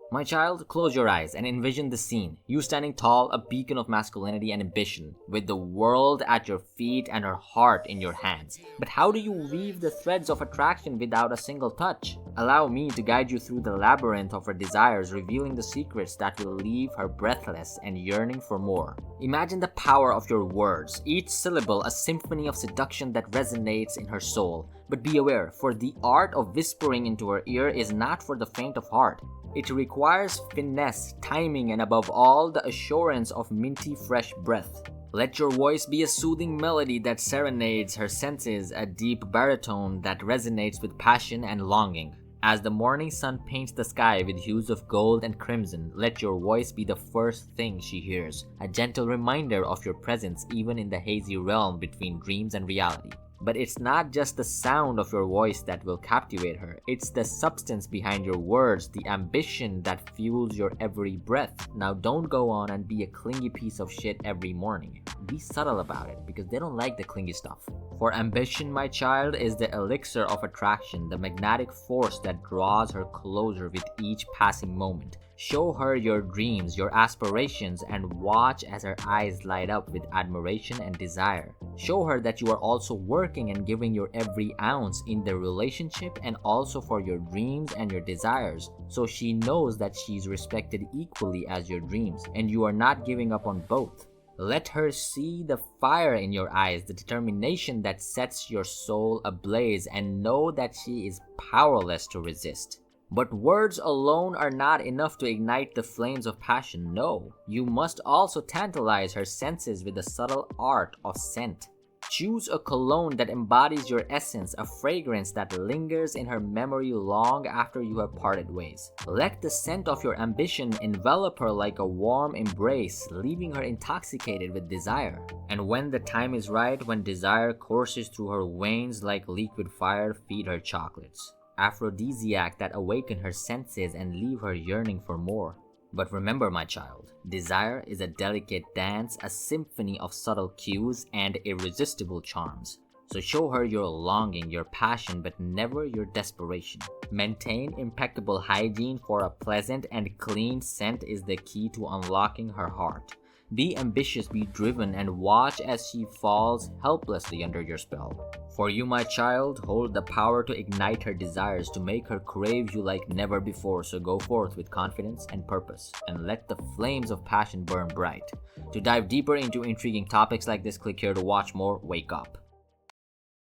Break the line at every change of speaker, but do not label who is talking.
My child, close your eyes and envision the scene. You standing tall, a beacon of masculinity and ambition, with the world at your feet and her heart in your hands. But how do you weave the threads of attraction without a single touch? Allow me to guide you through the labyrinth of her desires, revealing the secrets that will leave her breathless and yearning for more. Imagine the power of your words, each syllable a symphony of seduction that resonates in her soul. But be aware, for the art of whispering into her ear is not for the faint of heart. It requires finesse, timing, and above all, the assurance of minty fresh breath. Let your voice be a soothing melody that serenades her senses, a deep baritone that resonates with passion and longing. As the morning sun paints the sky with hues of gold and crimson, let your voice be the first thing she hears, a gentle reminder of your presence even in the hazy realm between dreams and reality. But it's not just the sound of your voice that will captivate her, it's the substance behind your words, the ambition that fuels your every breath. Now don't go on and be a clingy piece of shit every morning. Be subtle about it, because they don't like the clingy stuff. For ambition, my child, is the elixir of attraction, the magnetic force that draws her closer with each passing moment. Show her your dreams, your aspirations, and watch as her eyes light up with admiration and desire. Show her that you are also working and giving your every ounce in the relationship and also for your dreams and your desires, so she knows that she's respected equally as your dreams, and you are not giving up on both. Let her see the fire in your eyes, the determination that sets your soul ablaze, and know that she is powerless to resist. But words alone are not enough to ignite the flames of passion. No, you must also tantalize her senses with the subtle art of scent. Choose a cologne that embodies your essence, a fragrance that lingers in her memory long after you have parted ways. Let the scent of your ambition envelop her like a warm embrace, leaving her intoxicated with desire. And when the time is right, when desire courses through her veins like liquid fire, feed her chocolates. Aphrodisiac that awaken her senses and leave her yearning for more. But remember, my child, desire is a delicate dance, a symphony of subtle cues and irresistible charms. So show her your longing, your passion, but never your desperation. Maintain impeccable hygiene, for a pleasant and clean scent is the key to unlocking her heart. Be ambitious, be driven, and watch as she falls helplessly under your spell. For you, my child, hold the power to ignite her desires, to make her crave you like never before. So go forth with confidence and purpose, and let the flames of passion burn bright. To dive deeper into intriguing topics like this, click here to watch more. Wake up.